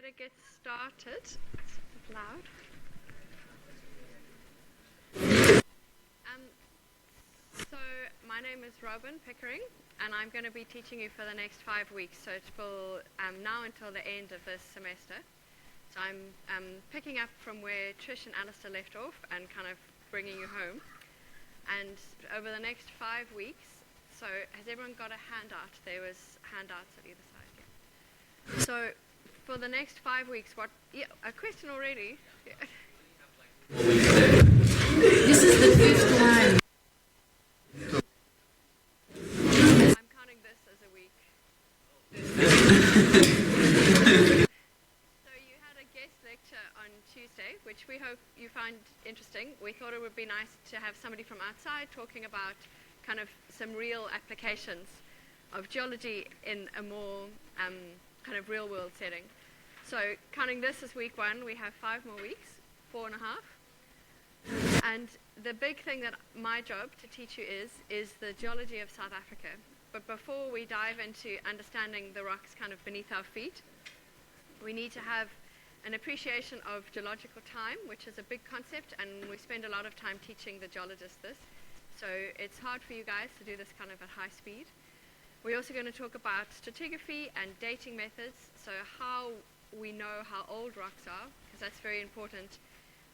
better get started. It's a bit loud. So my name is Robin Pickering, and I'm going to be teaching you for the next 5 weeks. So it will now until the end of this semester. So I'm picking up from where Trish and Alistair left off and kind of bringing you home. And over the next 5 weeks, so has everyone got a handout? There was handouts at either side. Yeah. So for the next 5 weeks, a question already. This is the 5th time. I'm counting this as a week. So you had a guest lecture on Tuesday, which we hope you find interesting. We thought it would be nice to have somebody from outside talking about kind of some real applications of geology in a more kind of real world setting. So counting this as week 1, we have 5 more weeks, 4.5. And the big thing that my job to teach you is the geology of South Africa. But before we dive into understanding the rocks kind of beneath our feet, we need to have an appreciation of geological time, which is a big concept, and we spend a lot of time teaching the geologists this. So it's hard for you guys to do this kind of at high speed. We're also going to talk about stratigraphy and dating methods, so how we know how old rocks are, because that's very important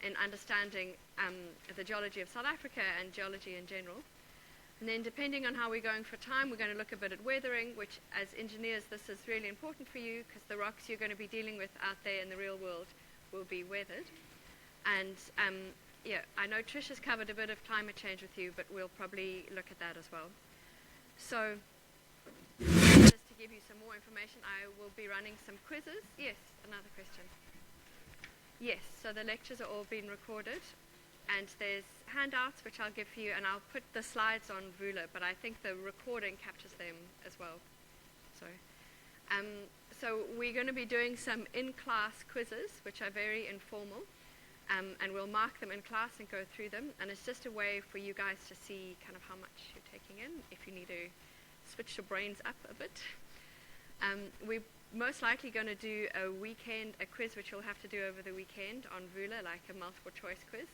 in understanding the geology of South Africa and geology in general. And then depending on how we're going for time, we're going to look a bit at weathering, which as engineers this is really important for you because the rocks you're going to be dealing with out there in the real world will be weathered. And yeah, I know Trish has covered a bit of climate change with you, but we'll probably look at that as well. So just to give you some more information, I will be running some quizzes. Yes, another question. Yes, so the lectures are all being recorded, and there's handouts which I'll give you, and I'll put the slides on Vula, but I think the recording captures them as well. So we're going to be doing some in-class quizzes, which are very informal, and we'll mark them in class and go through them, and it's just a way for you guys to see kind of how much you're taking in, if you need to switch your brains up a bit. We're most likely going to do a quiz which you'll have to do over the weekend on Vula, like a multiple choice quiz,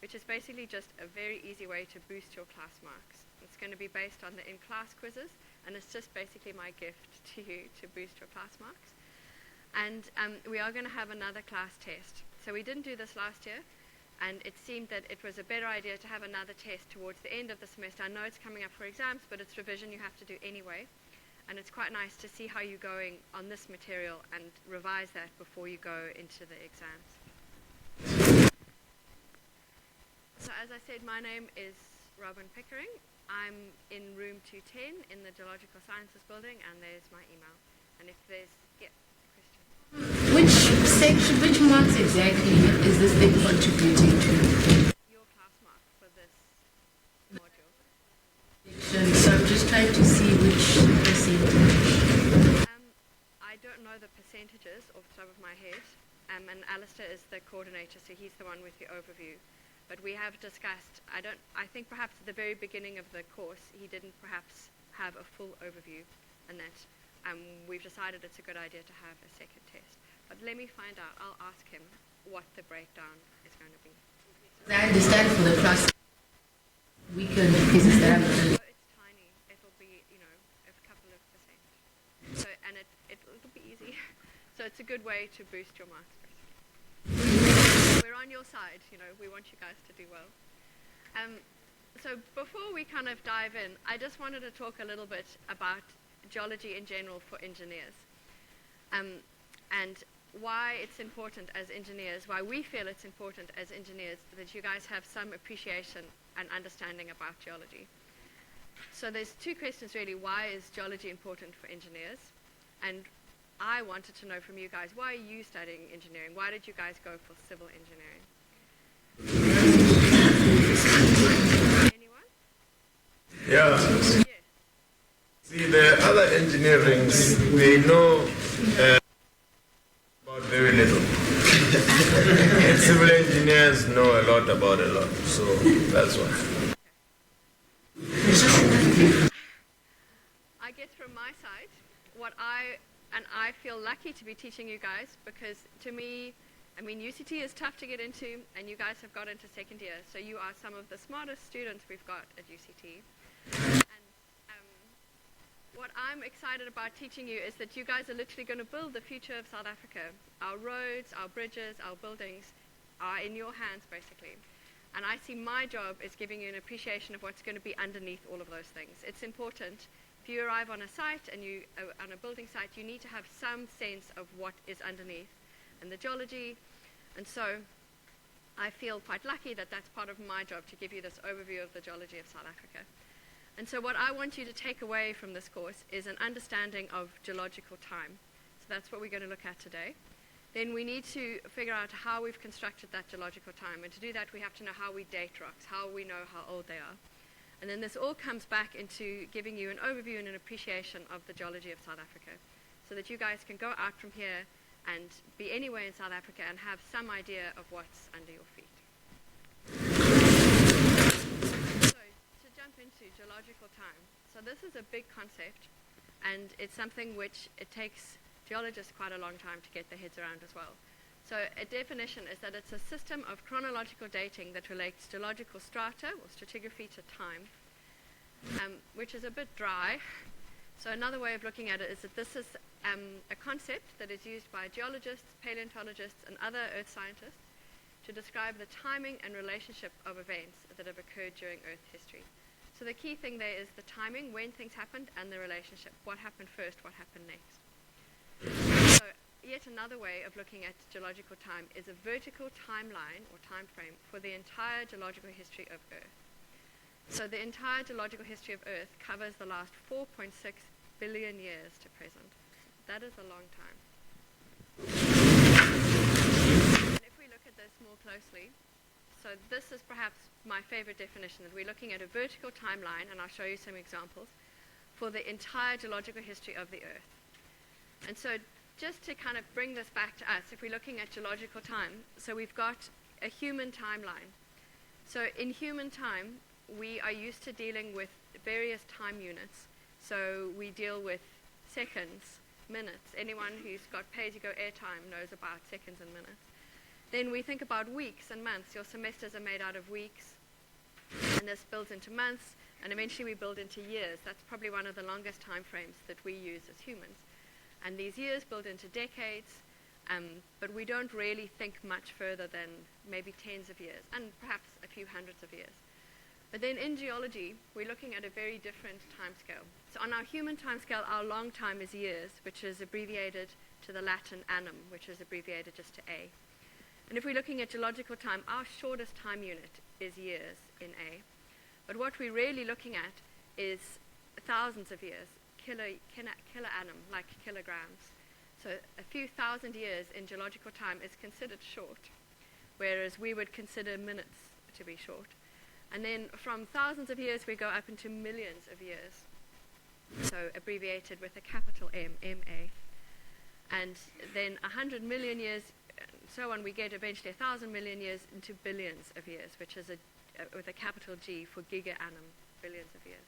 which is basically just a very easy way to boost your class marks. It's going to be based on the in-class quizzes, and it's just basically my gift to you to boost your class marks. And we are going to have another class test. So we didn't do this last year, and it seemed that it was a better idea to have another test towards the end of the semester. I know it's coming up for exams, but it's revision you have to do anyway. And it's quite nice to see how you're going on this material and revise that before you go into the exams. So as I said, my name is Robin Pickering. I'm in room 210 in the Geological Sciences building, and there's my email. And if there's, question. Which section, which marks exactly is this thing contributing to? Your class mark for this module. So I'm just trying to see which percentage. I don't know the percentages off the top of my head, and Alistair is the coordinator, so he's the one with the overview. But we have discussed, I think perhaps at the very beginning of the course, he didn't perhaps have a full overview, and that we've decided it's a good idea to have a second test. But let me find out, I'll ask him what the breakdown is going to be. I understand for the class weekend quizzes that I'm going to. It's tiny, it'll be, a couple of percent. So, and it'll be easy. So it's a good way to boost your marks. We're on your side, we want you guys to do well. So before we kind of dive in, I just wanted to talk a little bit about geology in general for engineers, and why it's important as engineers, why we feel it's important as engineers that you guys have some appreciation and understanding about geology. So there's 2 questions really. Why is geology important for engineers? And I wanted to know from you guys, why are you studying engineering? Why did you guys go for civil engineering? Anyone? Yeah. Yes. See, the other engineerings, they know about very little. And civil engineers know a lot about a lot, so that's why. I guess from my side, what I and I feel lucky to be teaching you guys because to me, I mean, UCT is tough to get into, and you guys have got into second year, so you are some of the smartest students we've got at UCT. And what I'm excited about teaching you is that you guys are literally going to build the future of South Africa. Our roads, our bridges, our buildings are in your hands, basically. And I see my job as giving you an appreciation of what's going to be underneath all of those things. It's important. If you arrive on a site and you on a building site, you need to have some sense of what is underneath and the geology. And so I feel quite lucky that that's part of my job, to give you this overview of the geology of South Africa. And so what I want you to take away from this course is an understanding of geological time. So that's what we're going to look at today. Then we need to figure out how we've constructed that geological time. And to do that, we have to know how we date rocks, how we know how old they are. And then this all comes back into giving you an overview and an appreciation of the geology of South Africa, so that you guys can go out from here and be anywhere in South Africa and have some idea of what's under your feet. So to jump into geological time. So this is a big concept, and it's something which it takes geologists quite a long time to get their heads around as well. So a definition is that it's a system of chronological dating that relates geological strata or stratigraphy to time, which is a bit dry. So another way of looking at it is that this is a concept that is used by geologists, paleontologists, and other earth scientists to describe the timing and relationship of events that have occurred during Earth history. So the key thing there is the timing, when things happened, and the relationship. What happened first, what happened next. So yet another way of looking at geological time is a vertical timeline or time frame for the entire geological history of Earth. So the entire geological history of Earth covers the last 4.6 billion years to present. That is a long time. And if we look at this more closely, so this is perhaps my favorite definition, that we're looking at a vertical timeline, and I'll show you some examples, for the entire geological history of the Earth. And so just to kind of bring this back to us, if we're looking at geological time, so we've got a human timeline. So in human time, we are used to dealing with various time units. So we deal with seconds, minutes. Anyone who's got pay-as-you-go airtime knows about seconds and minutes. Then we think about weeks and months. Your semesters are made out of weeks, and this builds into months, and eventually we build into years. That's probably one of the longest time frames that we use as humans. And these years build into decades, but we don't really think much further than maybe tens of years, and perhaps a few hundreds of years. But then in geology, we're looking at a very different timescale. So on our human timescale, our long time is years, which is abbreviated to the Latin annum, which is abbreviated just to A. And if we're looking at geological time, our shortest time unit is years in A. But what we're really looking at is thousands of years, kilo annum, like kilograms. So a few thousand years in geological time is considered short, whereas we would consider minutes to be short. And then from thousands of years, we go up into millions of years, so abbreviated with a capital M, MA. And then 100 million years, so on, we get eventually 1,000 million years into billions of years, which is with a capital G for giga annum, billions of years.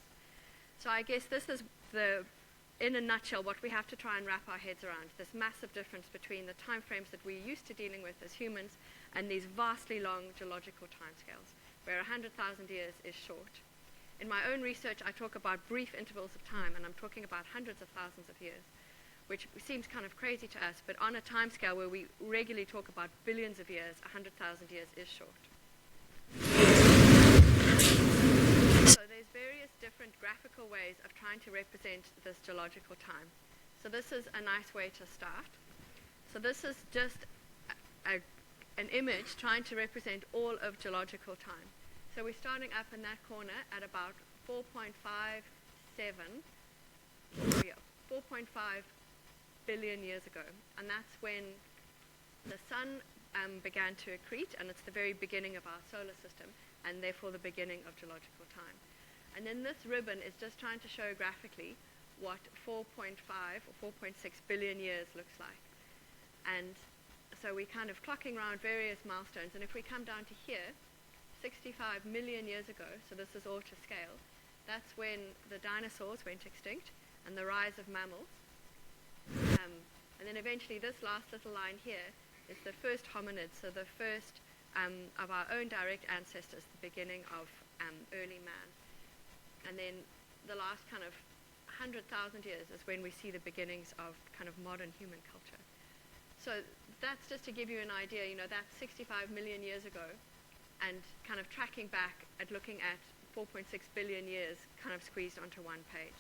So I guess this is in a nutshell, what we have to try and wrap our heads around, this massive difference between the time frames that we're used to dealing with as humans and these vastly long geological timescales, where 100,000 years is short. In my own research, I talk about brief intervals of time, and I'm talking about hundreds of thousands of years, which seems kind of crazy to us, but on a timescale where we regularly talk about billions of years, 100,000 years is short. So there's various different graphical ways of trying to represent this geological time. So this is a nice way to start. So this is just an image trying to represent all of geological time. So we're starting up in that corner at about 4.5 billion years ago. And that's when the sun began to accrete, and it's the very beginning of our solar system, and therefore the beginning of geological time. And then this ribbon is just trying to show graphically what 4.5 or 4.6 billion years looks like. And so we're kind of clocking around various milestones. And if we come down to here, 65 million years ago, so this is all to scale, that's when the dinosaurs went extinct and the rise of mammals. And then eventually this last little line here is the first hominid, so the first of our own direct ancestors, the beginning of early man. And then the last kind of 100,000 years is when we see the beginnings of kind of modern human culture. So that's just to give you an idea, that's 65 million years ago, and kind of tracking back at looking at 4.6 billion years kind of squeezed onto one page.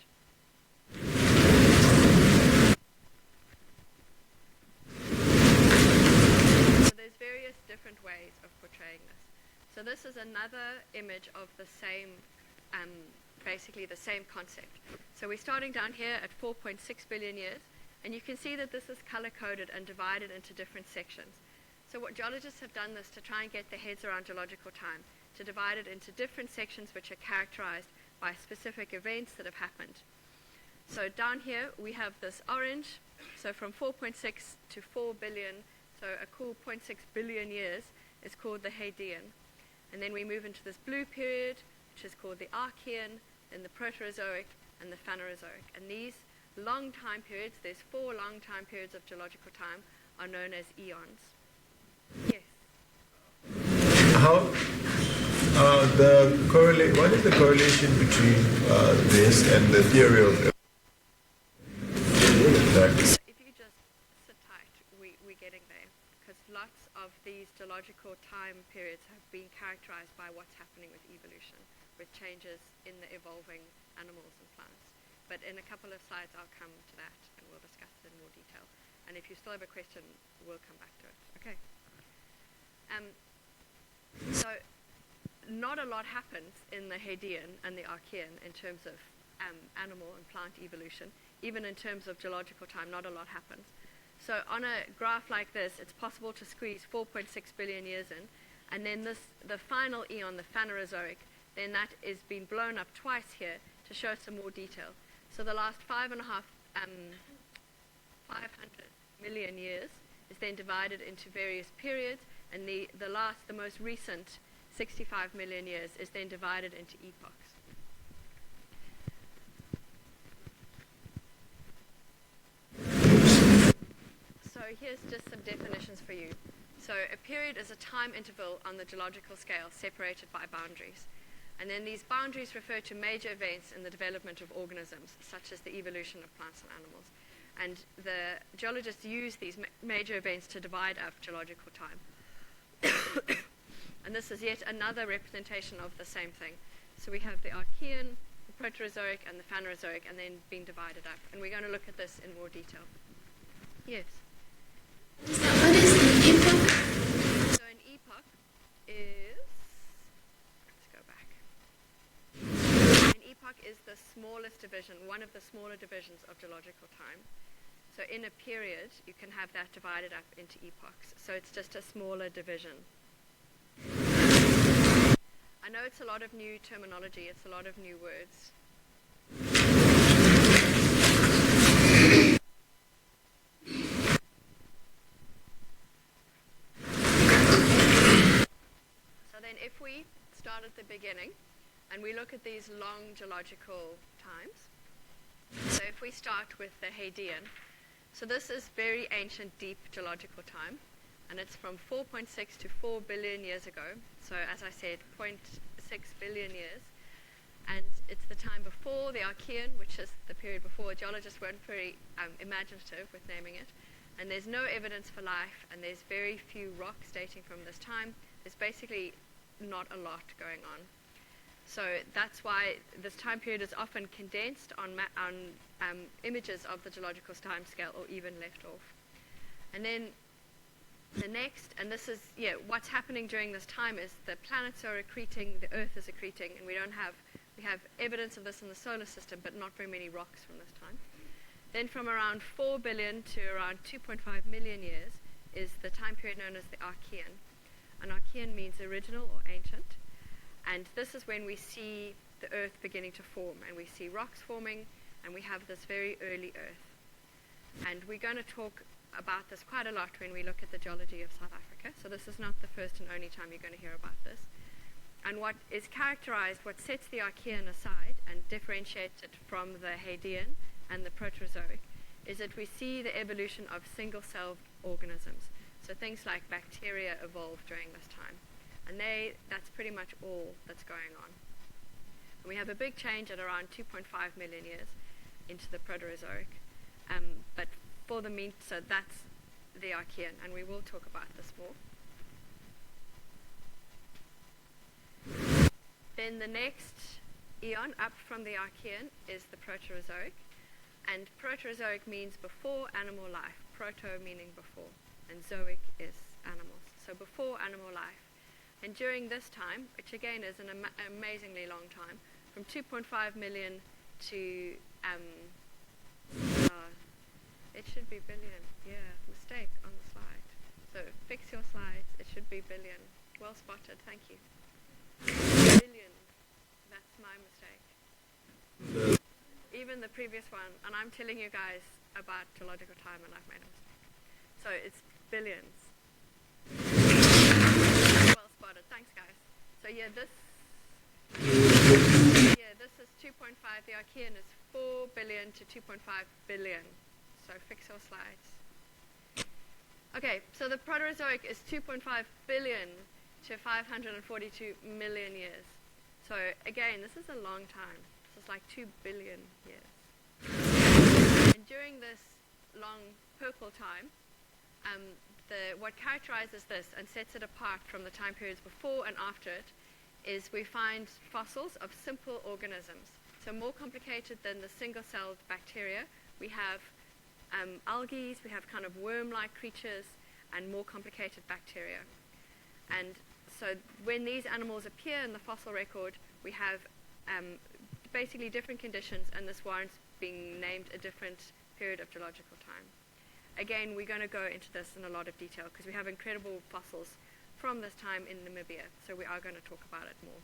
So there's various different ways of portraying this. So this is another image of the same, basically the same concept. So we're starting down here at 4.6 billion years, and you can see that this is color-coded and divided into different sections. So what geologists have done this to try and get their heads around geological time, to divide it into different sections which are characterized by specific events that have happened. So down here we have this orange, so from 4.6 to 4 billion, so a cool 0.6 billion years is called the Hadean. And then we move into this blue period, which is called the Archean, then the Proterozoic, and the Phanerozoic. And these long time periods, there's 4 long time periods of geological time, are known as eons. Yes? How, what is the correlation between this and the theory of If you just sit tight, we're getting there, because lots of these geological time periods have been characterized by what's happening with evolution, with changes in the evolving animals and plants. But in a couple of slides I'll come to that and we'll discuss it in more detail. And if you still have a question, we'll come back to it. Okay. So not a lot happens in the Hadean and the Archean in terms of animal and plant evolution. Even in terms of geological time, not a lot happens. So on a graph like this, it's possible to squeeze 4.6 billion years in, and then the final eon, the Phanerozoic, then that is being blown up twice here to show some more detail. So the last 500 million years is then divided into various periods, and the most recent 65 million years is then divided into epochs. So here's just some definitions for you. So a period is a time interval on the geological scale separated by boundaries. And then these boundaries refer to major events in the development of organisms, such as the evolution of plants and animals. And the geologists use these major events to divide up geological time. And this is yet another representation of the same thing. So we have the Archean, the Proterozoic, and the Phanerozoic, and then being divided up. And we're going to look at this in more detail. Yes? So what is the epoch? So an epoch is, let's go back. An epoch is the smallest division, one of the smaller divisions of geological time. So in a period, you can have that divided up into epochs. So it's just a smaller division. I know it's a lot of new terminology, it's a lot of new words. So then if we start at the beginning and we look at these long geological times, so if we start with the Hadean, so this is very ancient, deep geological time, and it's from 4.6 to 4 billion years ago. So as I said, 0.6 billion years. And it's the time before the Archean, which is the period before. Geologists weren't very imaginative with naming it. And there's no evidence for life, and there's very few rocks dating from this time. There's basically not a lot going on. So that's why this time period is often condensed on images of the geological time scale, or even left off. And then the next, and this is, what's happening during this time is the planets are accreting, the Earth is accreting, and we have evidence of this in the solar system, but not very many rocks from this time. Then from around 4 billion to around 2.5 million years is the time period known as the Archean. And Archean means original or ancient. And this is when we see the Earth beginning to form, and we see rocks forming, and we have this very early Earth. And we're going to talk about this quite a lot when we look at the geology of South Africa. So this is not the first and only time you're going to hear about this. And what is characterized, what sets the Archean aside and differentiates it from the Hadean and the Proterozoic, is that we see the evolution of single-celled organisms. So things like bacteria evolved during this time. And that's pretty much all that's going on. And we have a big change at around 2.5 million years into the Proterozoic. But for the so that's the Archean, and we will talk about this more. Then the next eon up from the Archean is the Proterozoic. And Proterozoic means before animal life. Proto meaning before, and zoic is animals. So before animal life. And during this time, which again is an amazingly long time, from 2.5 million to, it should be billion. Yeah, mistake on the slide. So fix your slides. It should be billion. Well spotted. Thank you. Billion. That's my mistake. Even the previous one, and I'm telling you guys about geological time, and I've made a mistake. So it's billions. Well spotted. Thanks, guys. So yeah, this is 2.5. The Archean is 4 billion to 2.5 billion. So fix your slides. Okay, so the Proterozoic is 2.5 billion to 542 million years. So again, this is a long time. This is like 2 billion years. And during this long purple time, what characterizes this and sets it apart from the time periods before and after it is we find fossils of simple organisms. So more complicated than the single-celled bacteria. We have algae, we have kind of worm-like creatures, and more complicated bacteria. And so when these animals appear in the fossil record, we have basically different conditions, and this warrants being named a different period of geological time. Again, we're going to go into this in a lot of detail because we have incredible fossils from this time in Namibia, so we are going to talk about it more.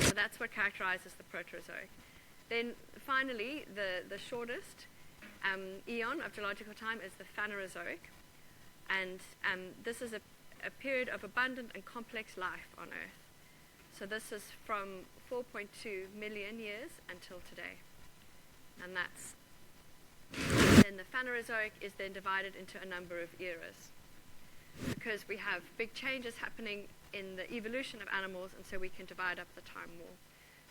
So that's what characterizes the Proterozoic. Then finally, the shortest eon of geological time is the Phanerozoic, and this is a period of abundant and complex life on Earth. So this is from 4.2 million years until today, and that's then the Phanerozoic is then divided into a number of eras because we have big changes happening in the evolution of animals, and so we can divide up the time more.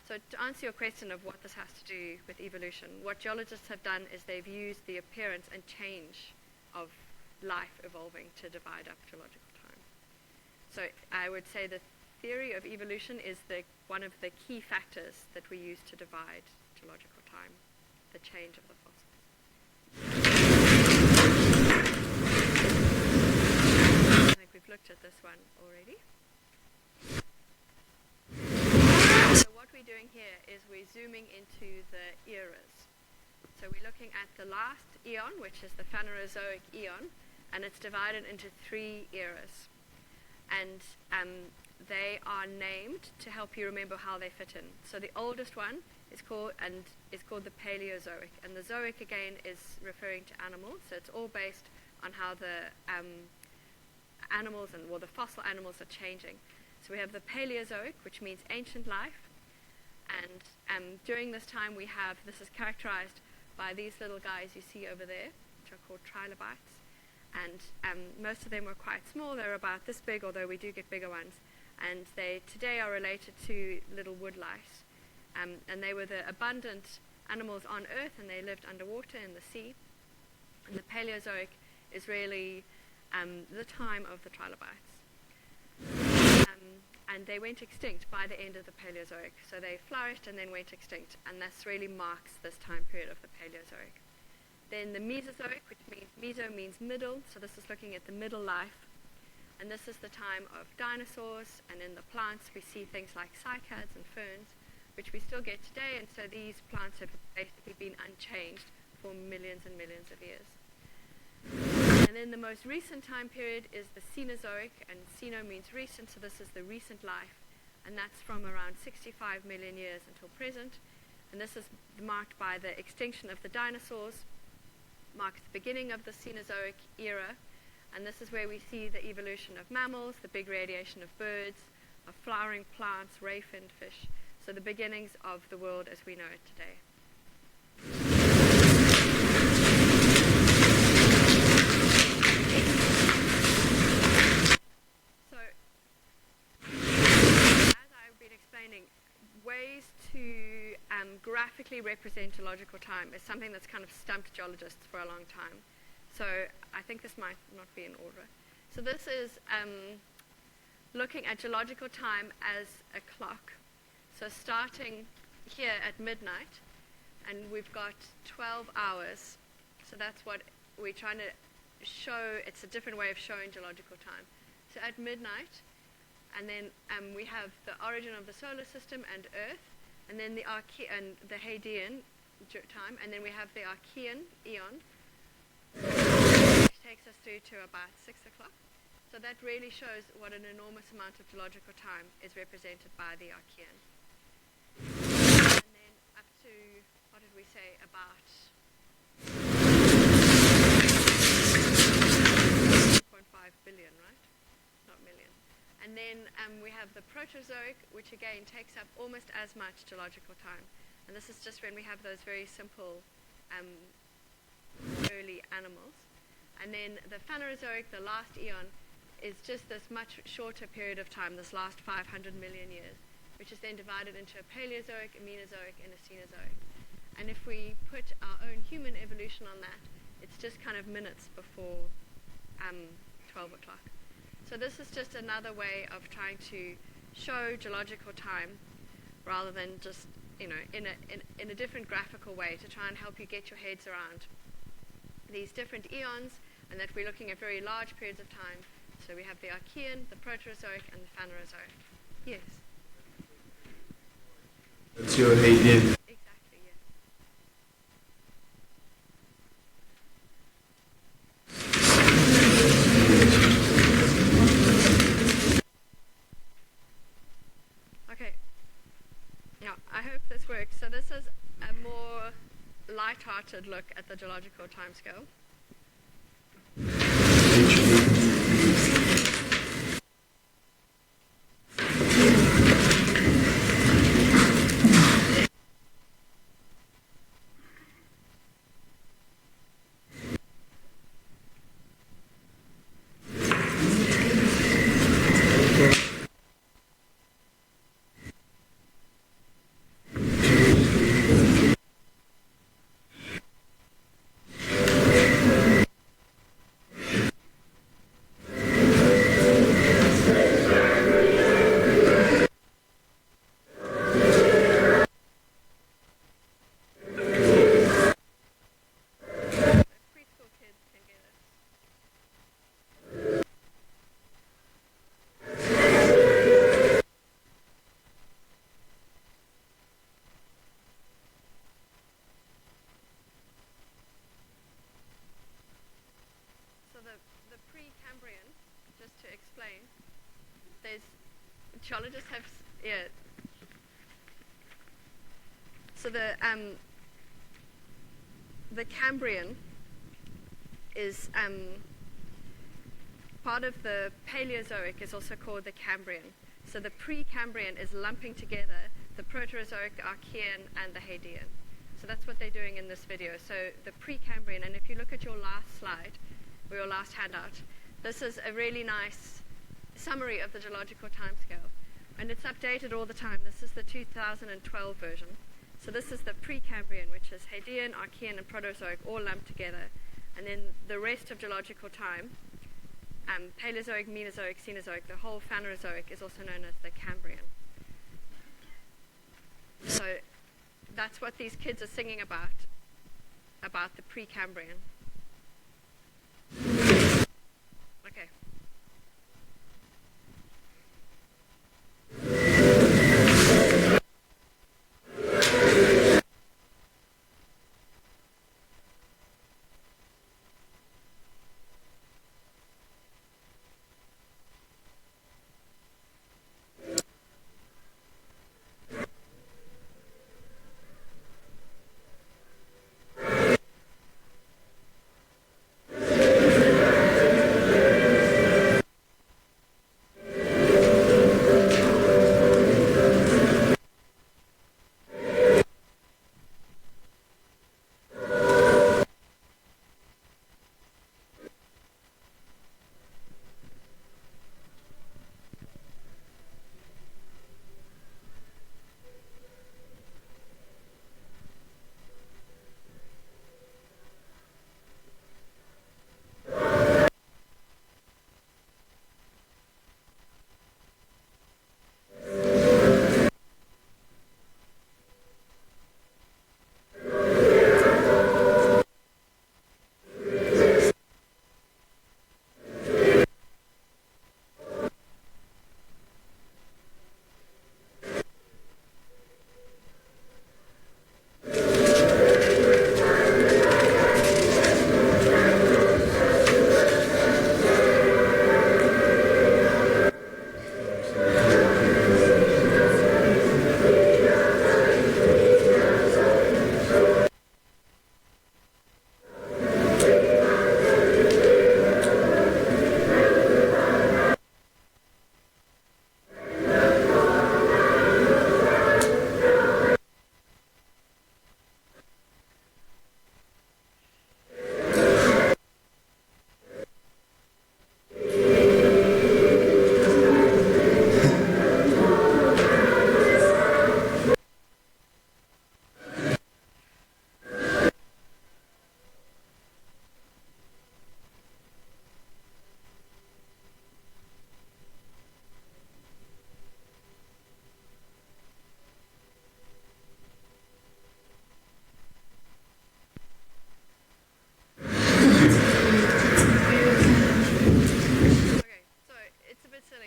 So to answer your question of what this has to do with evolution, what geologists have done is they've used the appearance and change of life evolving to divide up geological time. So I would say the theory of evolution is one of the key factors that we use to divide geological time, the change of the fossils. I think we've looked at this one already. So what we're doing here is we're zooming into the eras. So we're looking at the last eon, which is the Phanerozoic eon, and it's divided into 3 eras. And they are named to help you remember how they fit in. So the oldest one is called the Paleozoic, and the Zoic again is referring to animals. So it's all based on how the animals the fossil animals are changing. So we have the Paleozoic, which means ancient life, and during this time this is characterized by these little guys you see over there, which are called trilobites. And most of them were quite small. They're about this big, although we do get bigger ones. And they today are related to little wood lice. And they were the abundant animals on Earth, and they lived underwater in the sea. And the Paleozoic is really the time of the trilobites. And they went extinct by the end of the Paleozoic. So they flourished and then went extinct. And this really marks this time period of the Paleozoic. Then the Mesozoic, which means meso means middle, so this is looking at the middle life. And this is the time of dinosaurs, and in the plants we see things like cycads and ferns, which we still get today, and so these plants have basically been unchanged for millions and millions of years. And then the most recent time period is the Cenozoic, and Ceno means recent, so this is the recent life, and that's from around 65 million years until present. And this is marked by the extinction of the dinosaurs, marks the beginning of the Cenozoic era, and this is where we see the evolution of mammals, the big radiation of birds, of flowering plants, ray-finned fish, so the beginnings of the world as we know it today. graphically represent geological time is something that's kind of stumped geologists for a long time. So I think this might not be in order. So this is looking at geological time as a clock. So starting here at midnight, and we've got 12 hours. So that's what we're trying to show. It's a different way of showing geological time. So at midnight, and then we have the origin of the solar system and Earth, and then the Hadean time, and then we have the Archean eon, which takes us through to about 6 o'clock. So that really shows what an enormous amount of geological time is represented by the Archean. And then up to, what did we say, about 1.5 billion, right? Not million. And then we have the Proterozoic, which again takes up almost as much geological time. And this is just when we have those very simple early animals. And then the Phanerozoic, the last eon, is just this much shorter period of time, this last 500 million years, which is then divided into a Paleozoic, a Mesozoic, and a Cenozoic. And if we put our own human evolution on that, it's just kind of minutes before 12 o'clock. So this is just another way of trying to show geological time rather than just, in a different graphical way to try and help you get your heads around these different eons, and that we're looking at very large periods of time. So we have the Archean, the Proterozoic, and the Phanerozoic. Yes. That's your Hadean. Exactly, yes. Okay. Now, I hope this works. So this is a more light-hearted look at the geological timescale. Geologists have, So the Cambrian is part of the Paleozoic is also called the Cambrian. So the Precambrian is lumping together the Proterozoic, the Archean, and the Hadean. So that's what they're doing in this video. So the Precambrian, and if you look at your last slide, or your last handout, this is a really nice summary of the geological timescale. And it's updated all the time. This is the 2012 version. So this is the Precambrian, which is Hadean, Archean, and Proterozoic all lumped together. And then the rest of geological time, Paleozoic, Mesozoic, Cenozoic, the whole Phanerozoic is also known as the Cambrian. So that's what these kids are singing about the Precambrian. Okay.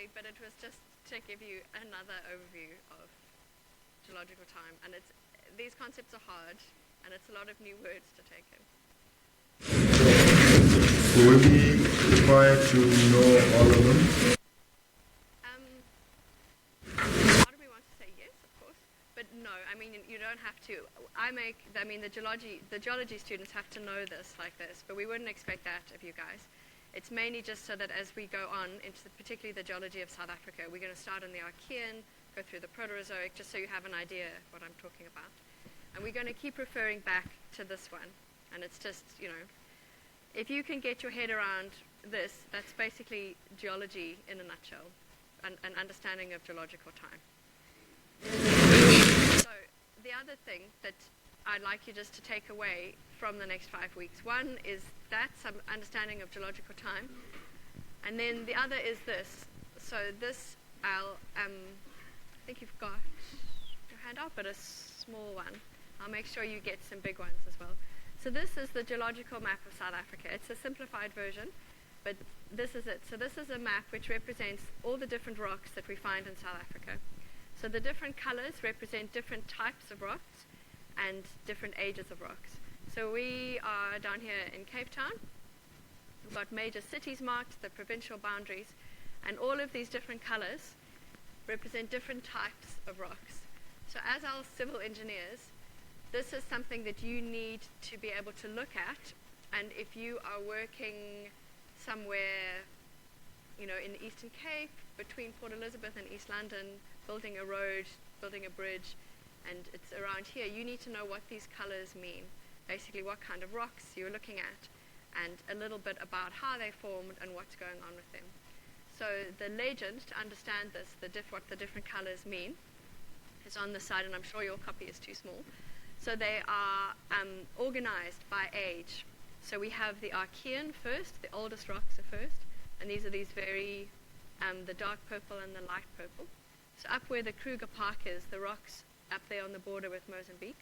big, but it was just to give you another overview of geological time. And these concepts are hard, and it's a lot of new words to take in. Will we be required to know all of them? Part of me wants to say yes, of course, but no. I mean, you don't have to. The geology students have to know this like this, but we wouldn't expect that of you guys. It's mainly just so that as we go on into particularly the geology of South Africa, we're going to start in the Archean, go through the Proterozoic, just so you have an idea of what I'm talking about. And we're going to keep referring back to this one. And it's just, if you can get your head around this, that's basically geology in a nutshell, an understanding of geological time. So the other thing that I'd like you just to take away from the next 5 weeks, one is that, some understanding of geological time. And then the other is this. So this, I think you've got your hand up, but a small one. I'll make sure you get some big ones as well. So this is the geological map of South Africa. It's a simplified version, but this is it. So this is a map which represents all the different rocks that we find in South Africa. So the different colors represent different types of rocks and different ages of rocks. So we are down here in Cape Town. We've got major cities marked, the provincial boundaries, and all of these different colors represent different types of rocks. So as our civil engineers, this is something that you need to be able to look at, and if you are working somewhere, in the Eastern Cape, between Port Elizabeth and East London, building a road, building a bridge, and it's around here, you need to know what these colors mean. Basically what kind of rocks you're looking at, and a little bit about how they formed and what's going on with them. So the legend, to understand this, what the different colors mean, is on the side, and I'm sure your copy is too small. So they are organized by age. So we have the Archean first, the oldest rocks are first, and these are these very, the dark purple and the light purple. So up where the Kruger Park is, the rocks up there on the border with Mozambique,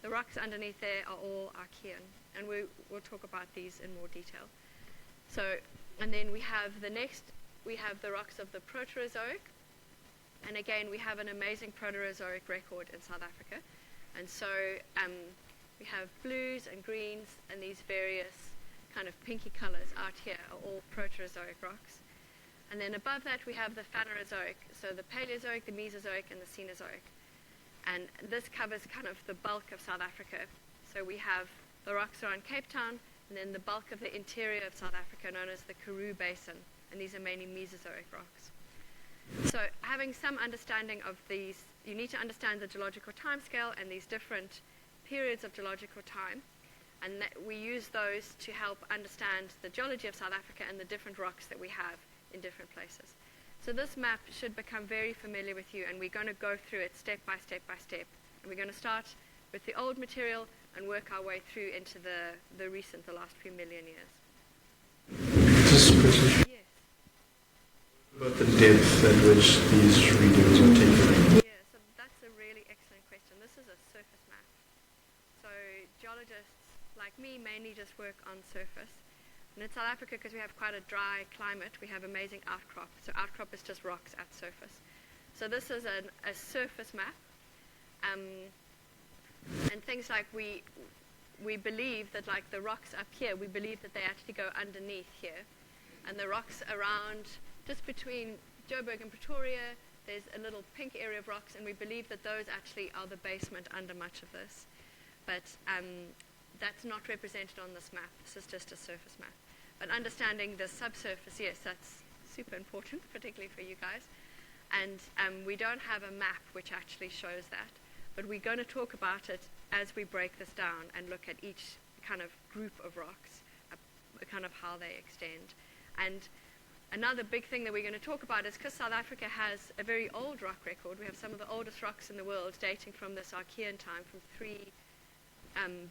the rocks underneath there are all Archean, and we'll talk about these in more detail. So, and then we have the rocks of the Proterozoic, and again we have an amazing Proterozoic record in South Africa. And so we have blues and greens, and these various kind of pinky colors out here are all Proterozoic rocks. And then above that we have the Phanerozoic, so the Paleozoic, the Mesozoic, and the Cenozoic. And this covers kind of the bulk of South Africa. So we have the rocks around Cape Town, and then the bulk of the interior of South Africa known as the Karoo Basin, and these are mainly Mesozoic rocks. So having some understanding of these, you need to understand the geological timescale and these different periods of geological time, and we use those to help understand the geology of South Africa and the different rocks that we have in different places. So this map should become very familiar with you, and we're going to go through it step by step by step. And we're going to start with the old material and work our way through into the recent, the last few million years. Just quickly. Yes. About the depth at which these readings are taken. Yeah, so that's a really excellent question. This is a surface map. So geologists like me mainly just work on surface. And in South Africa, because we have quite a dry climate, we have amazing outcrop. So outcrop is just rocks at surface. So this is a surface map. And things like we believe that like the rocks up here, we believe that they actually go underneath here. And the rocks around, just between Joburg and Pretoria, there's a little pink area of rocks, and we believe that those actually are the basement under much of this. But that's not represented on this map. This is just a surface map. But understanding the subsurface, yes, that's super important, particularly for you guys. And we don't have a map which actually shows that. But we're going to talk about it as we break this down and look at each kind of group of rocks, kind of how they extend. And another big thing that we're going to talk about is because South Africa has a very old rock record. We have some of the oldest rocks in the world dating from this Archean time, from 3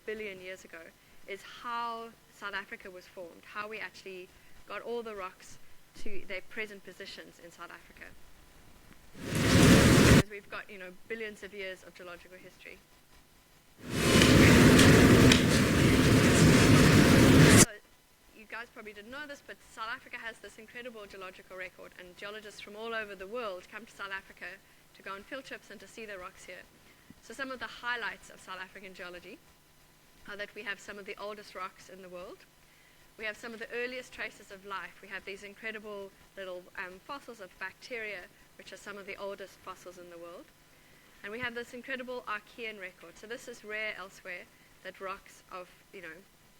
billion years ago, is how South Africa was formed, how we actually got all the rocks to their present positions in South Africa. Because we've got, billions of years of geological history. So you you guys probably didn't know this, but South Africa has this incredible geological record, and geologists from all over the world come to South Africa to go on field trips and to see the rocks here. So some of the highlights of South African geology are that we have some of the oldest rocks in the world. We have some of the earliest traces of life. We have these incredible little fossils of bacteria, which are some of the oldest fossils in the world. And we have this incredible Archean record. So this is rare elsewhere, that rocks of,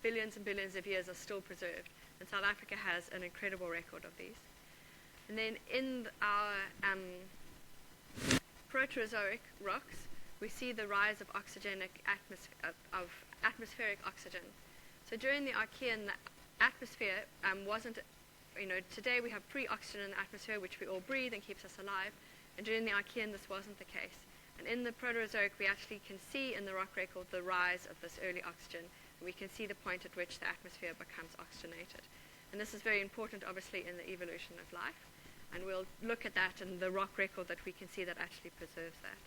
billions and billions of years are still preserved. And South Africa has an incredible record of these. And then in our Proterozoic rocks, we see the rise of atmospheric oxygen. So during the Archean, the atmosphere wasn't, today we have pre-oxygen in the atmosphere, which we all breathe and keeps us alive. And during the Archean, this wasn't the case. And in the Proterozoic, we actually can see in the rock record the rise of this early oxygen. And we can see the point at which the atmosphere becomes oxygenated. And this is very important, obviously, in the evolution of life. And we'll look at that in the rock record that we can see that actually preserves that.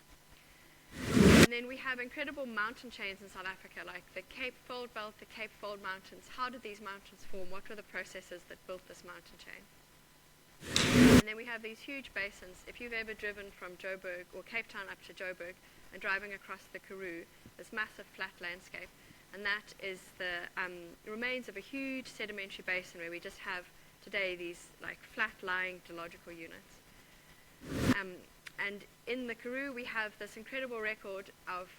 And then we have incredible mountain chains in South Africa, like the Cape Fold Belt, the Cape Fold Mountains. How did these mountains form? What were the processes that built this mountain chain? And then we have these huge basins. If you've ever driven from Joburg or Cape Town up to Joburg and driving across the Karoo, this massive flat landscape, and that is the remains of a huge sedimentary basin where we just have today these like flat-lying geological units. And in the Karoo, we have this incredible record of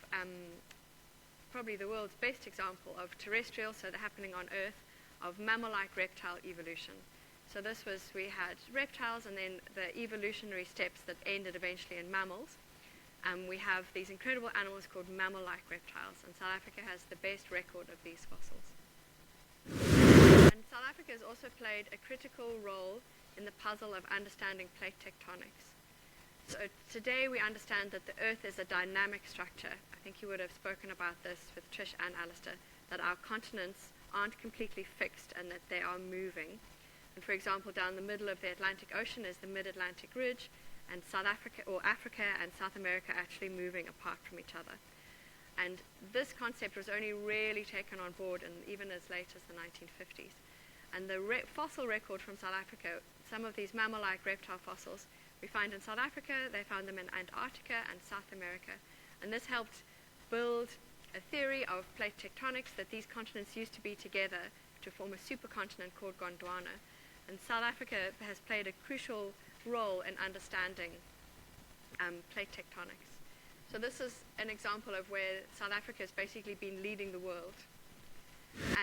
probably the world's best example of terrestrial, so they're happening on Earth, of mammal-like reptile evolution. So this was, we had reptiles and then the evolutionary steps that ended eventually in mammals. We have these incredible animals called mammal-like reptiles, and South Africa has the best record of these fossils. And South Africa has also played a critical role in the puzzle of understanding plate tectonics. So today we understand that the Earth is a dynamic structure. I think you would have spoken about this with Trish and Alistair, that our continents aren't completely fixed and that they are moving. And for example, down the middle of the Atlantic Ocean is the Mid-Atlantic Ridge, and South Africa, or Africa and South America actually moving apart from each other. And this concept was only really taken on board and even as late as the 1950s. And the fossil record from South Africa, some of these mammal-like reptile fossils, we find in South Africa, they found them in Antarctica and South America. And this helped build a theory of plate tectonics, that these continents used to be together to form a supercontinent called Gondwana. And South Africa has played a crucial role in understanding plate tectonics. So this is an example of where South Africa has basically been leading the world.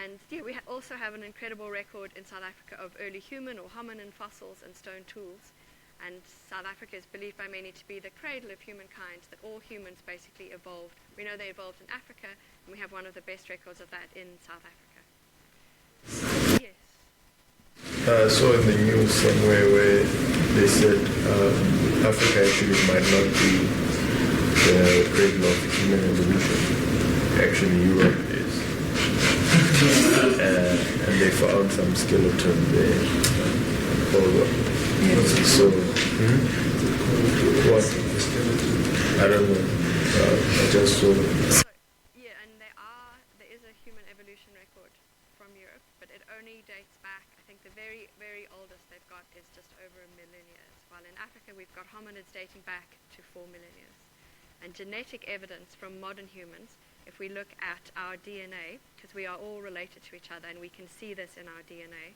And yeah, we also have an incredible record in South Africa of early human or hominin fossils and stone tools. And South Africa is believed by many to be the cradle of humankind, that all humans basically evolved. We know they evolved in Africa, and we have one of the best records of that in South Africa. Yes. I saw in the news somewhere where they said Africa actually might not be the cradle of human evolution. Actually, Europe is. And they found some skeleton there. So, what? I don't know. I just saw. Yeah, and there is a human evolution record from Europe, but it only dates back, I think the very, very oldest they've got is just over 1 million years, while in Africa we've got hominids dating back to 4 million years. And genetic evidence from modern humans, if we look at our DNA, because we are all related to each other and we can see this in our DNA,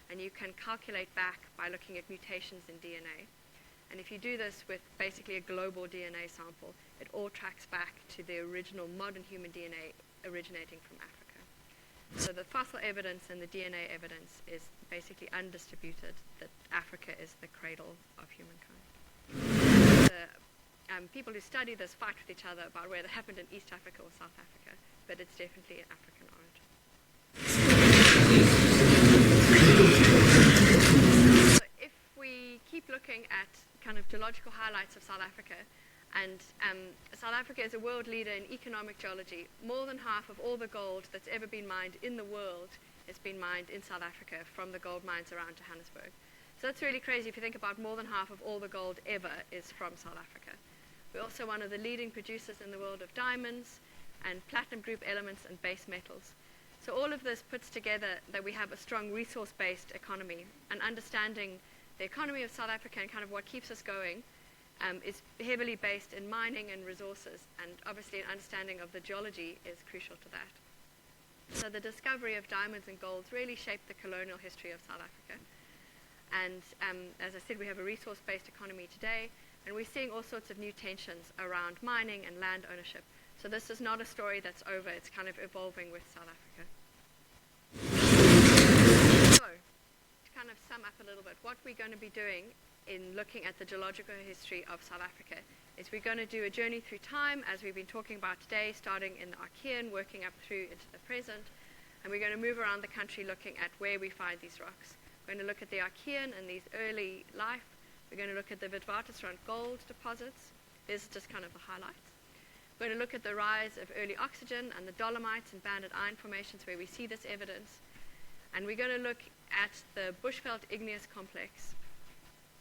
and you can calculate back by looking at mutations in DNA. And if you do this with basically a global DNA sample, it all tracks back to the original modern human DNA originating from Africa. So the fossil evidence and the DNA evidence is basically undistributed, that Africa is the cradle of humankind. People who study this fight with each other about whether it happened in East Africa or South Africa, but it's definitely an African origin. So if we keep looking at kind of geological highlights of South Africa, and South Africa is a world leader in economic geology. More than half of all the gold that's ever been mined in the world has been mined in South Africa from the gold mines around Johannesburg. So that's really crazy if you think about more than half of all the gold ever is from South Africa. We're also one of the leading producers in the world of diamonds and platinum group elements and base metals. So all of this puts together that we have a strong resource-based economy, and understanding the economy of South Africa and kind of what keeps us going is heavily based in mining and resources, and obviously an understanding of the geology is crucial to that. So the discovery of diamonds and golds really shaped the colonial history of South Africa. And as I said, we have a resource-based economy today, and we're seeing all sorts of new tensions around mining and land ownership. So this is not a story that's over, it's kind of evolving with South Africa. So, to kind of sum up a little bit, what we're going to be doing in looking at the geological history of South Africa is we're going to do a journey through time, as we've been talking about today, starting in the Archean, working up through into the present, and we're going to move around the country looking at where we find these rocks. We're going to look at the Archean and these early life. We're going to look at the Witwatersrand gold deposits. This is just kind of the highlights. We're going to look at the rise of early oxygen and the dolomites and banded iron formations where we see this evidence. And we're going to look at the Bushveld igneous complex.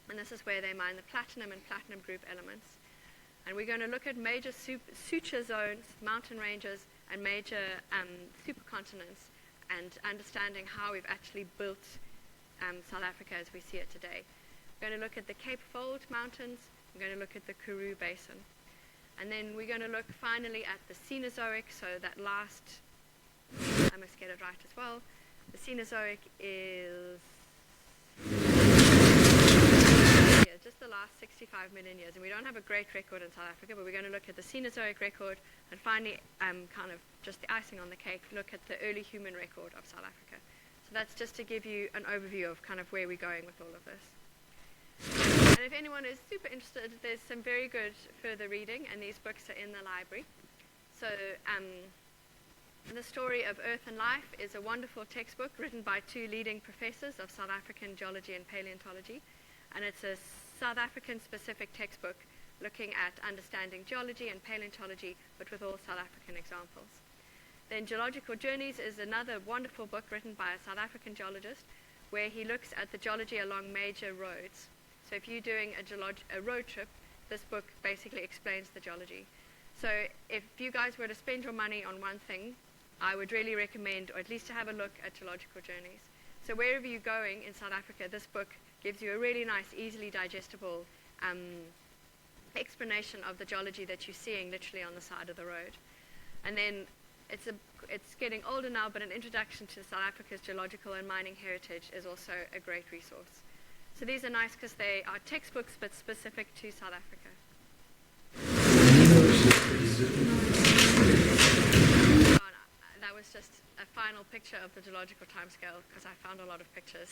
And this is where they mine the platinum and platinum group elements. And we're going to look at major suture zones, mountain ranges, and major supercontinents, and understanding how we've actually built South Africa as we see it today. We're going to look at the Cape Fold Mountains. We're going to look at the Karoo Basin. And then we're going to look finally at the Cenozoic, so that last, I must get it right as well. The Cenozoic is just the last 65 million years, and we don't have a great record in South Africa, but we're going to look at the Cenozoic record, and finally, kind of just the icing on the cake, look at the early human record of South Africa. So that's just to give you an overview of kind of where we're going with all of this. And if anyone is super interested, there's some very good further reading, and these books are in the library. So The Story of Earth and Life is a wonderful textbook written by two leading professors of South African geology and paleontology, and it's a South African specific textbook looking at understanding geology and paleontology, but with all South African examples. Then Geological Journeys is another wonderful book written by a South African geologist, where he looks at the geology along major roads. So if you're doing a road trip, this book basically explains the geology. So if you guys were to spend your money on one thing, I would really recommend, or at least to have a look at Geological Journeys. So wherever you're going in South Africa, this book gives you a really nice, easily digestible explanation of the geology that you're seeing literally on the side of the road. And then it's getting older now, but an introduction to South Africa's geological and mining heritage is also a great resource. So these are nice because they are textbooks, but specific to South Africa. That was just a final picture of the geological timescale, because I found a lot of pictures.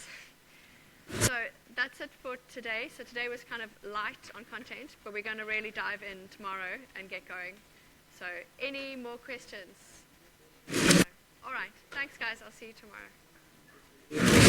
So that's it for today. So today was kind of light on content, but we're going to really dive in tomorrow and get going. So any more questions? No. All right. Thanks, guys. I'll see you tomorrow.